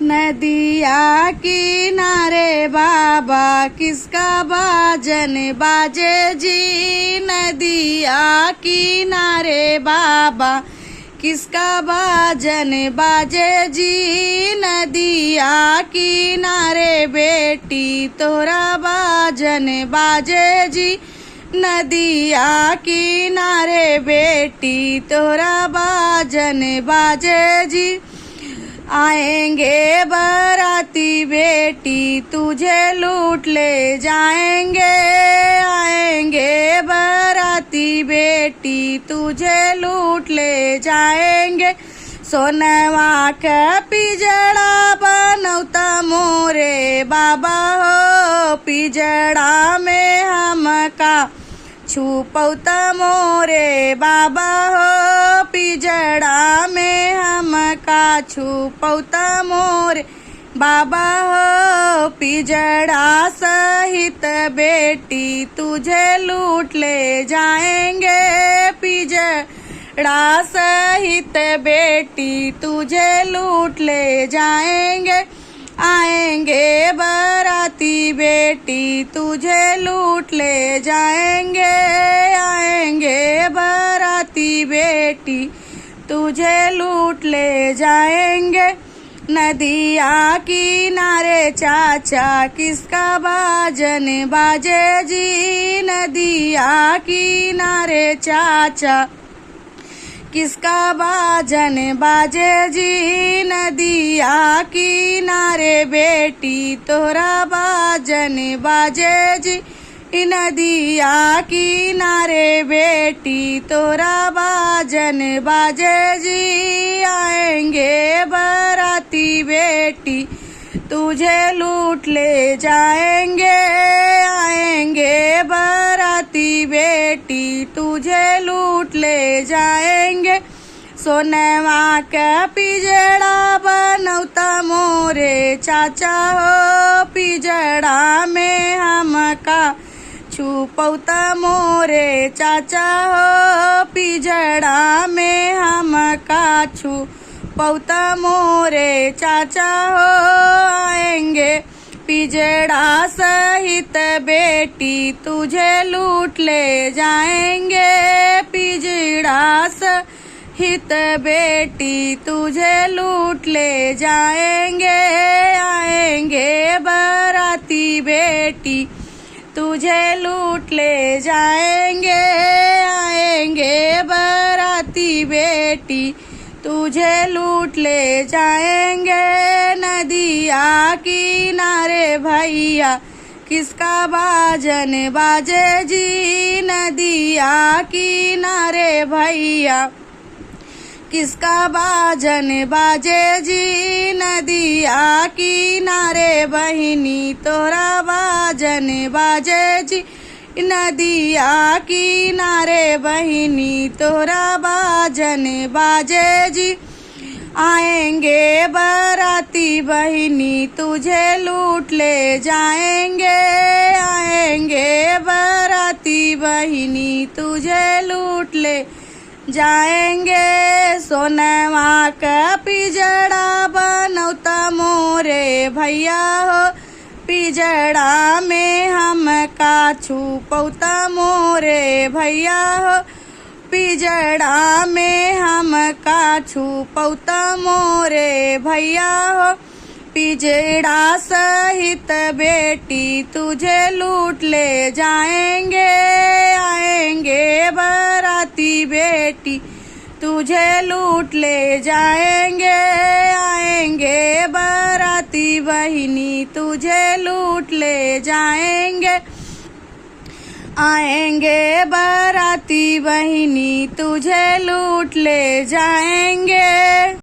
नदिया किनारे बाबा किसका बाजन बाजे जी। नदिया किनारे बाबा किसका बाजन बाजे जी। नदिया किनारे बेटी तोरा बाजन बाजे जी। नदिया किनारे बेटी तोरा बाजन बाजे जी। आएंगे बाराती बेटी तुझे लूट ले जाएंगे। आएंगे बाराती बेटी तुझे लूट ले जाएंगे। सोनवा का पिजड़ा बनौता मोरे बाबा हो। पिजड़ा में हमका छुपौता मोरे बाबा हो। पिजड़ा में हमका छुपौता मोरे बाबा हो। पिजड़ा सहित बेटी तुझे लूट ले जाएंगे। पिजड़ा सहित बेटी तुझे लूट ले जाएंगे। आएंगे बाराती बेटी तुझे लूट ले जाएंगे। आएंगे बाराती बेटी तुझे लूट ले जाएंगे। नदिया किनारे चाचा किसका बाजन बाजे जी। नदिया किनारे चाचा किसका बाजन बाजे जी। नदिया किनारे बेटी तोरा बाजन बाजे जी। नदिया किनारे बेटी तोरा बाजन बाजे जी। आएंगे बाराती बेटी तुझे लूट ले जाएंगे। आएंगे बाराती बेटी तुझे लूट ले जाएंगे। सोनवा का पिजड़ा बनौता मोरे चाचा हो। पिजड़ा में हमका छुपौता मोरे चाचा हो। पिजड़ा में हमका छुपौता मोरे चाचा हो। आएंगे पिजड़ा सहित बेटी तुझे लूट ले जाएंगे। पिजड़ा सहित बेटी तुझे लूट ले जाएंगे। आएंगे बाराती बेटी तुझे लूट ले जाएंगे। आएंगे बाराती बेटी तुझे लूट ले जाएंगे। नदिया किनारे भैया किसका बाजन बाजे जी। नदिया किनारे भैया किसका बाजन बाजे जी। नदिया किनारे बहिनी तोरा बाजन बाजे जी। नदिया किनारे बहिनी तोरा बाजन बाजे जी। आएंगे बाराती बहिनी तुझे लूट ले जाएंगे। आएंगे बाराती बहिनी तुझे लूट ले जाएंगे। सोनवा का पिजड़ा बनौता मोरे भैया हो। पिजड़ा में हमका छुपौता मोरे भैया हो। पिजड़ा में हमका छुपौता मोरे भैया हो। पिजड़ा सहित बेटी तुझे लूट ले जाएंगे। आएंगे बाराती बेटी तुझे लूट ले जाएंगे। आएंगे बाराती बहिनी तुझे लूट ले जाएंगे। आएंगे बाराती बहिनी तुझे लूट ले जाएंगे।